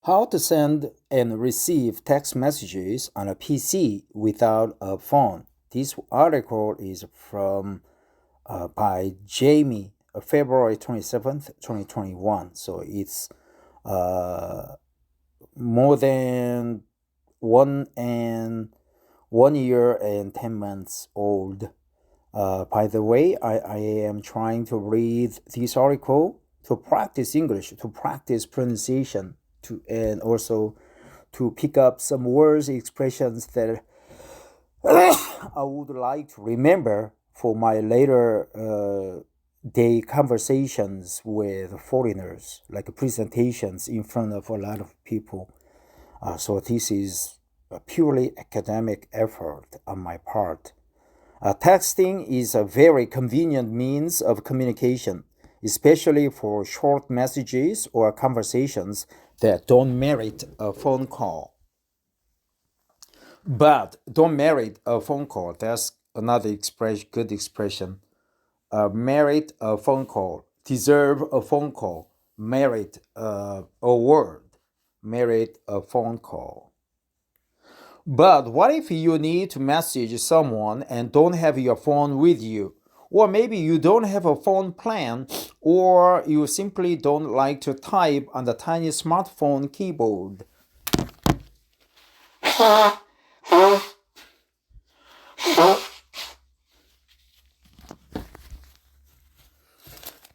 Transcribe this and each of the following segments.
How to send and receive text messages on a PC without a phone. This article is from by Jamie, February 27th, 2021. So it's uh, more than 1 year and 10 months old. By the way, I am trying to read this article to practice English, to practice pronunciation, and also to pick up some words, expressions that I would like to remember for my later day conversations with foreigners, like presentations in front of a lot of people. So this is a purely academic effort on my part. Texting is a very convenient means of communication, especially for short messages or conversations that don't merit a phone call. But don't merit a phone call. That's another good expression. Merit a phone call. Deserve a phone call. Merit a word. Merit a phone call. But what if you need to message someone and don't have your phone with you? Or maybe you don't have a phone plan, or you simply don't like to type on the tiny smartphone keyboard.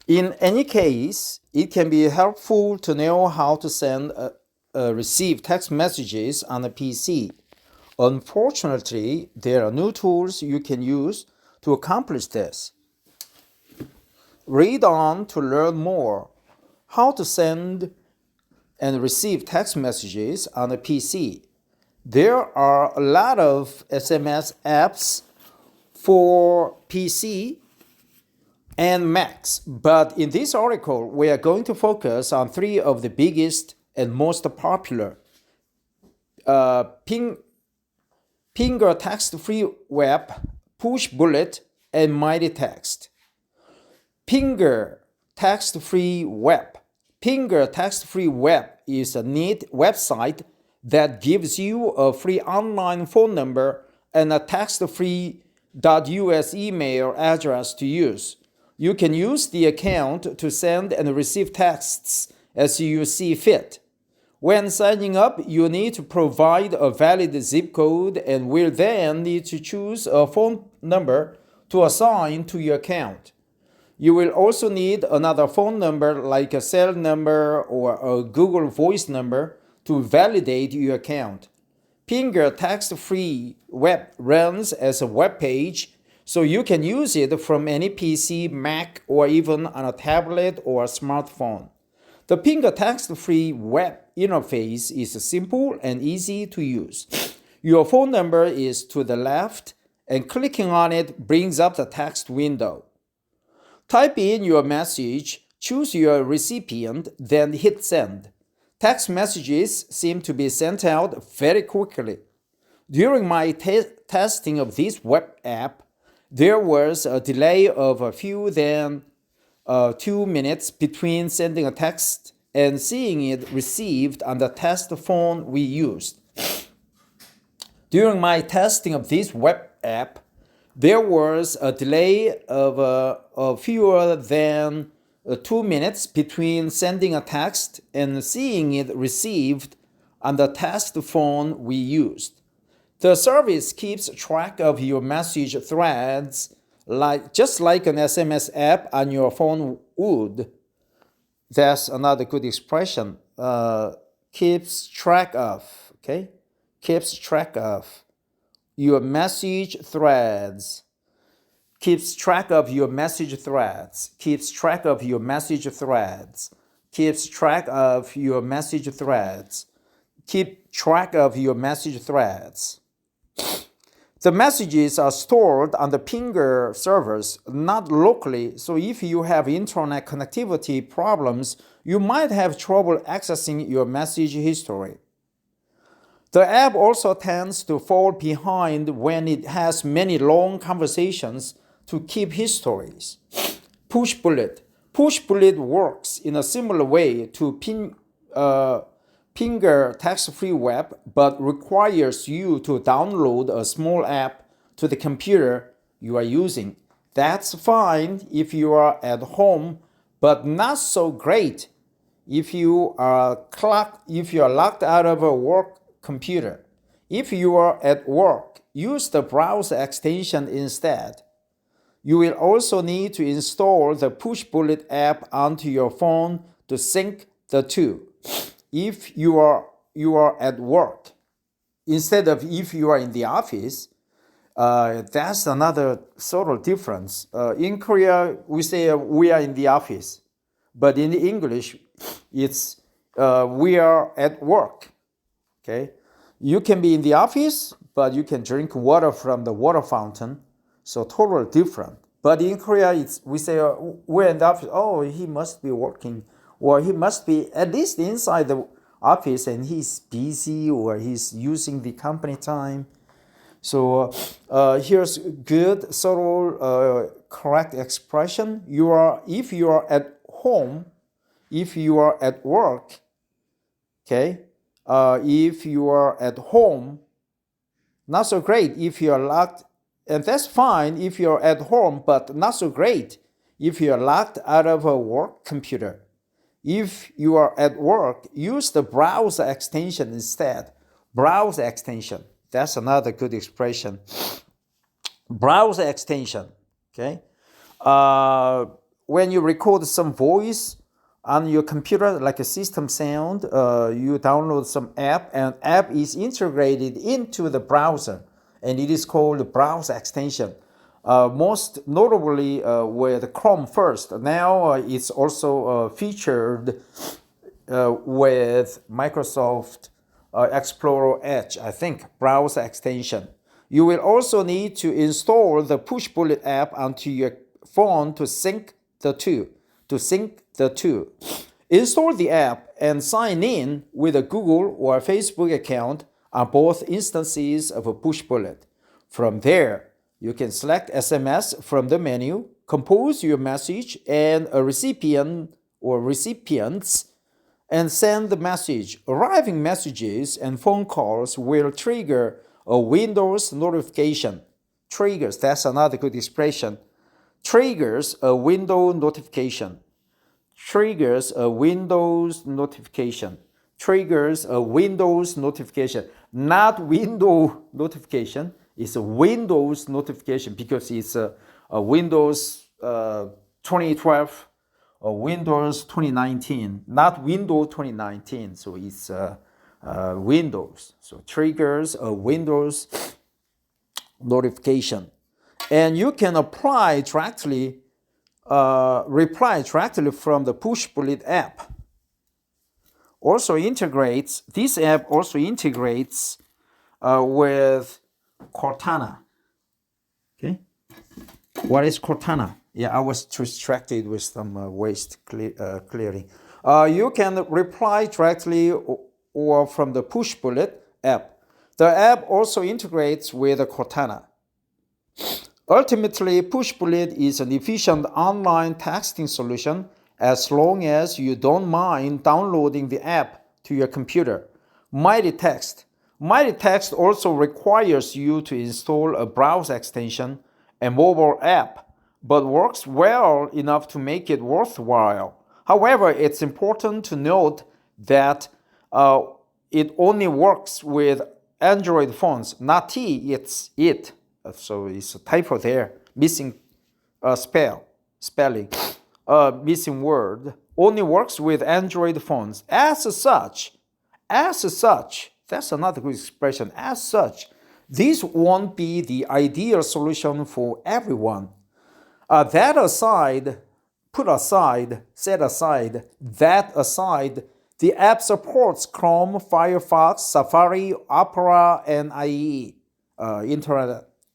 In any case, it can be helpful to know how to send receive text messages on a PC. Unfortunately, there are new tools you can use to accomplish this. Read on to learn more how to send and receive text messages on a PC. There are a lot of SMS apps for PC and Macs, but in this article, we are going to focus on three of the biggest and most popular: Pinger text-free web, push bullet, and mighty text. Pinger text-free web. Pinger text-free web is a neat website that gives you a free online phone number and a text-free .us email address to use. You can use the account to send and receive texts as you see fit. When signing up, you need to provide a valid zip code and will then need to choose a phone number to assign to your account. You will also need another phone number like a cell number or a Google Voice number to validate your account. Pinger text-free web runs as a web page, so you can use it from any PC, Mac, or even on a tablet or a smartphone. The Pinger text-free web interface is simple and easy to use. Your phone number is to the left, and clicking on it brings up the text window. Type in your message, choose your recipient, then hit send. Text messages seem to be sent out very quickly. During my testing of this web app, there was a delay of a few than 2 minutes between sending a text and seeing it received on the test phone we used. During my testing of this web app, there was a delay of fewer than 2 minutes between sending a text and seeing it received on the test phone we used. The service keeps track of your message threads just like an SMS app on your phone would. That's another good expression. Keeps track of, okay? Keeps track of your message threads. Keeps track of your message threads. Keeps track of your message threads. Keeps track of your message threads. Keep track of your message threads. The messages are stored on the Pinger servers, not locally, so if you have internet connectivity problems, you might have trouble accessing your message history. The app also tends to fall behind when it has many long conversations to keep histories. Push bullet. Push bullet works in a similar way to Pinger text-free web, but requires you to download a small app to the computer you are using. That's fine if you are at home, but not so great if you are locked out of a work computer. If you are at work, use the browser extension instead. You will also need to install the Push-Bullet app onto your phone to sync the two. If you are at work, instead of if you are in the office, that's another sort of difference. In Korea, we say we are in the office, but in English, it's we are at work. Okay, you can be in the office, but you can drink water from the water fountain. So totally different. But in Korea, we say we're in the office. Oh, he must be working, or he must be at least inside the office, and he's busy, or he's using the company time. So here's good, subtle, correct expression. If you are at home, if you are at work, okay. If you are at home, not so great if you are locked, and that's fine if you're at home, but not so great if you are locked out of a work computer. If you are at work, use the browser extension instead. Browser extension. That's another good expression. Browser extension. Okay. When you record some voice on your computer, like a system sound, you download some app, and app is integrated into the browser, and it is called the browser extension. Most notably with Chrome first. Now it's also featured with Microsoft Explorer Edge, I think, browser extension. You will also need to install the Push-Bullet app onto your phone to sync the two. Install the app and sign in with a Google or Facebook account on both instances of a Push-Bullet. From there, you can select SMS from the menu, compose your message, and a recipient or recipients, and send the message. Arriving messages and phone calls will trigger a Windows notification. Triggers, that's another good expression. Triggers a Windows notification. Triggers a Windows notification. Triggers a Windows notification. Not window notification. It's a Windows notification because it's a Windows 2012 or Windows 2019, not Windows 2019. So it's Windows. So triggers a Windows notification. And you can reply directly from the Push-Bullet app. This app also integrates with Cortana. Okay, what is Cortana? Yeah, I was distracted with some waste clearing. You can reply directly or from the Push-Bullet app. The app also integrates with Cortana. Ultimately, Push-Bullet is an efficient online texting solution as long as you don't mind downloading the app to your computer. Mighty Text also requires you to install a browser extension and mobile app, but works well enough to make it worthwhile. However, it's important to note that it only works with Android phones, not T, it's it. So it's a typo there, missing spelling, missing word. Only works with Android phones. As such, that's another good expression. As such, this won't be the ideal solution for everyone. Set aside, the app supports Chrome, Firefox, Safari, Opera, and IE,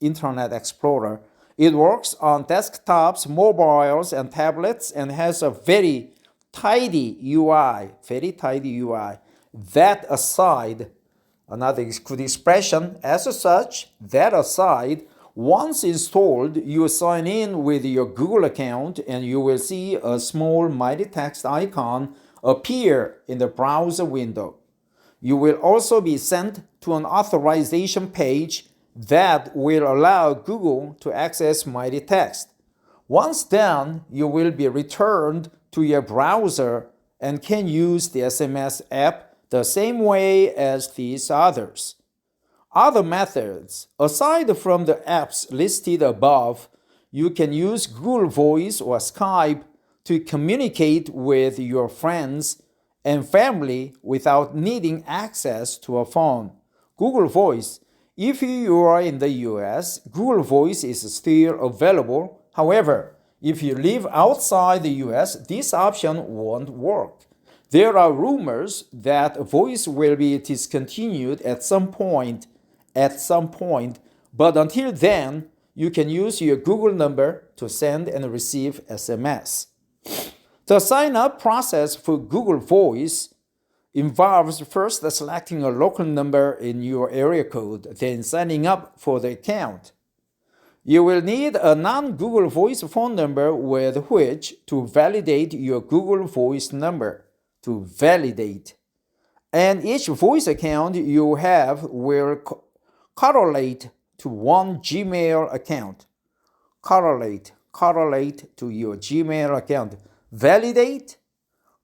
Internet Explorer. It works on desktops, mobiles, and tablets, and has a very tidy UI. That aside, another good expression, as such, that aside, once installed, you sign in with your Google account and you will see a small Mighty Text icon appear in the browser window. You will also be sent to an authorization page that will allow Google to access Mighty Text. Once done, you will be returned to your browser and can use the SMS app the same way as these others. Other methods, aside from the apps listed above, you can use Google Voice or Skype to communicate with your friends and family without needing access to a phone. Google Voice. If you are in the US, Google Voice is still available. However, if you live outside the US, this option won't work. There are rumors that Voice will be discontinued at some point, but until then, you can use your Google number to send and receive SMS. The sign-up process for Google Voice involves first selecting a local number in your area code, then signing up for the account. You will need a non-Google Voice phone number with which to validate your Google Voice number. And each voice account you have will correlate to one Gmail account. Correlate to your Gmail account. Validate,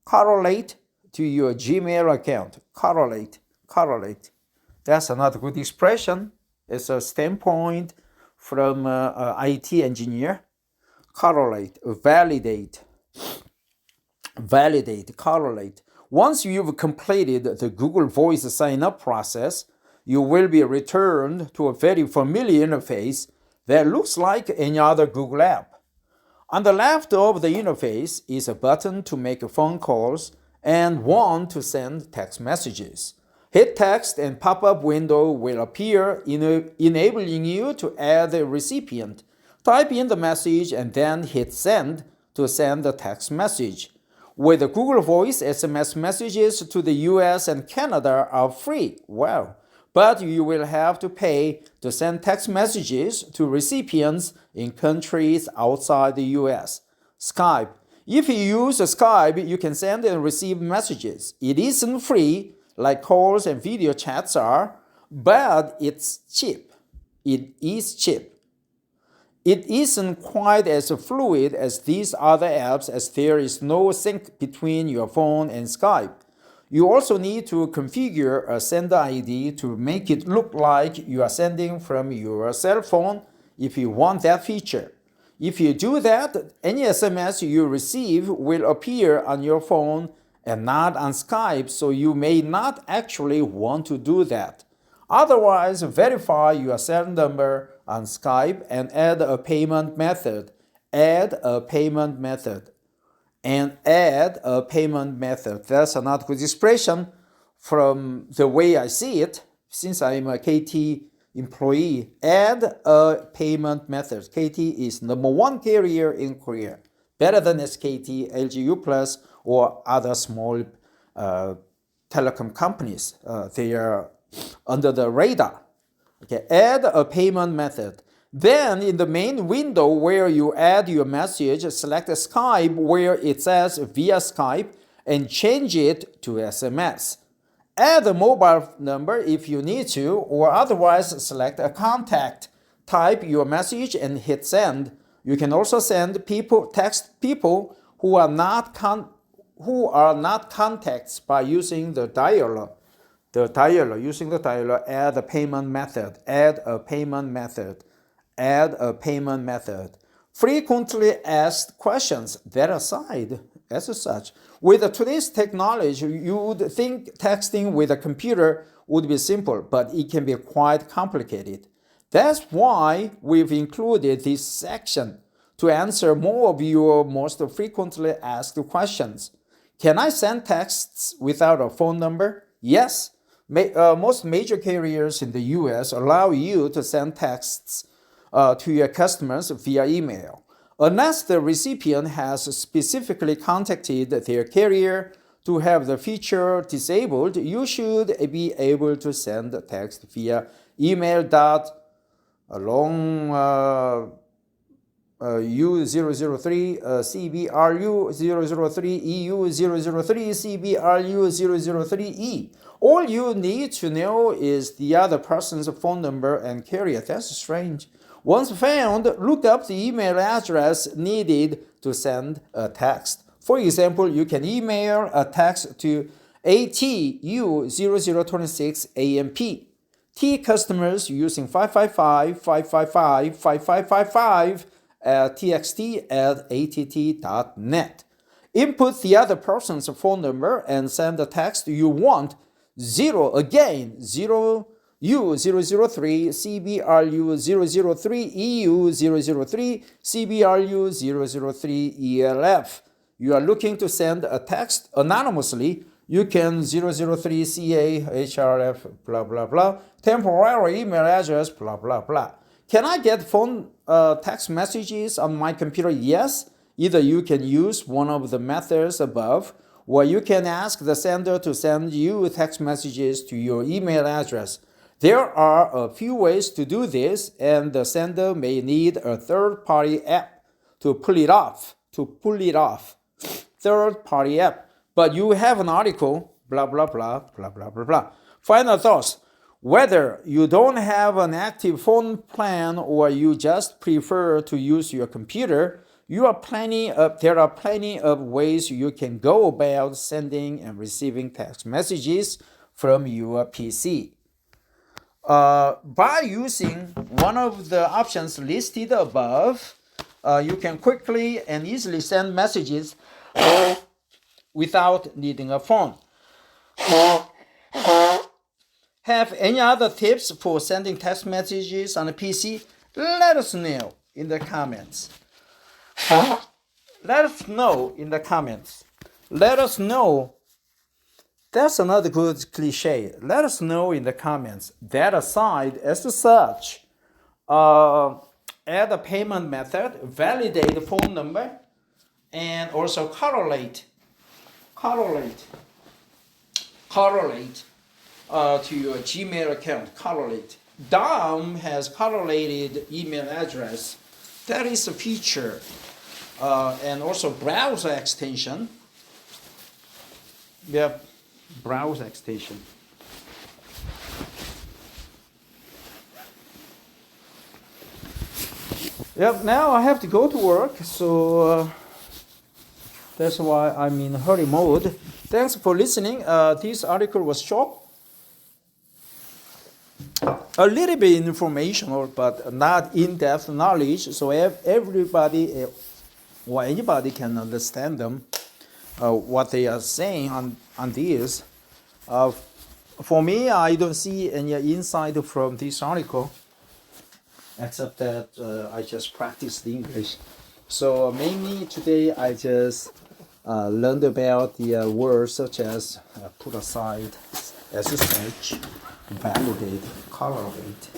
correlate to your Gmail account. Correlate. That's another good expression. It's a standpoint from an IT engineer. Correlate, validate, correlate. Once you've completed the Google Voice sign-up process, you will be returned to a very familiar interface that looks like any other Google app. On the left of the interface is a button to make phone calls and one to send text messages. Hit text and pop-up window will appear, enabling you to add a recipient. Type in the message and then hit send to send the text message. With the Google Voice, SMS messages to the US and Canada are free. Wow. But you will have to pay to send text messages to recipients in countries outside the US. Skype. If you use Skype, you can send and receive messages. It isn't free, like calls and video chats are, but it's cheap. It is cheap. It isn't quite as fluid as these other apps as there is no sync between your phone and Skype. You also need to configure a sender ID to make it look like you are sending from your cell phone if you want that feature. If you do that, any SMS you receive will appear on your phone and not on Skype, so you may not actually want to do that. Otherwise, verify your cell number on Skype and add a payment method. Add a payment method. That's another good expression from the way I see it, since I'm a KT employee. Add a payment method. KT is number one carrier in Korea, better than SKT, LGU Plus, or other small telecom companies. They are under the radar. Okay, add a payment method. Then in the main window where you add your message, select Skype where it says via Skype and change it to SMS. Add a mobile number if you need to, or otherwise select a contact. Type your message and hit send. You can also text people who are not contacts by using the dialer. Using the dialer, add a payment method. Frequently asked questions. That aside, as such, with today's technology, you would think texting with a computer would be simple, but it can be quite complicated. That's why we've included this section to answer more of your most frequently asked questions. Can I send texts without a phone number? Yes. Most major carriers in the US allow you to send texts to your customers via email. Unless the recipient has specifically contacted their carrier to have the feature disabled, you should be able to send a text via email U003 CBRU 003 EU 003 CBRU 003E All you need to know is the other person's phone number and carrier. That's strange. Once found, look up the email address needed to send a text. For example, you can email a text to ATU0026AMP. T customers using 555-555-5555 txt@att.net. Input the other person's phone number and send the text you want. 0 again, 0 U003 CBRU003 EU003 CBRU003 ELF. You are looking to send a text anonymously. You can 003 CAHRF blah blah blah, temporary email address blah blah blah. Can I get phone text messages on my computer? Yes. Either you can use one of the methods above, or you can ask the sender to send you text messages to your email address. There are a few ways to do this, and the sender may need a third-party app to pull it off. Third-party app. But you have an article, blah, blah, blah, blah, blah, blah, blah. Final thoughts. Whether you don't have an active phone plan or you just prefer to use your computer, there are plenty of ways you can go about sending and receiving text messages from your PC. By using one of the options listed above, you can quickly and easily send messages without needing a phone. Have any other tips for sending text messages on a PC? Let us know in the comments. Let us know in the comments. Let us know. That's another good cliche. Let us know in the comments. That aside, as such, add a payment method, validate the phone number, and also correlate to your Gmail account. Correlate. DOM has correlated email address. That is a feature. And also browser extension. Yep, browser extension. Yep, now I have to go to work, so that's why I'm in hurry mode. Thanks for listening. This article was short. A little bit informational, but not in-depth knowledge, so everybody or anybody can understand them, what they are saying on this. For me, I don't see any insight from this article, except that I just practiced English. So mainly today I just learned about the words such as put aside, SSH, validate, correlate,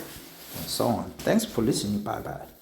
and so on. Thanks for listening. Bye-bye.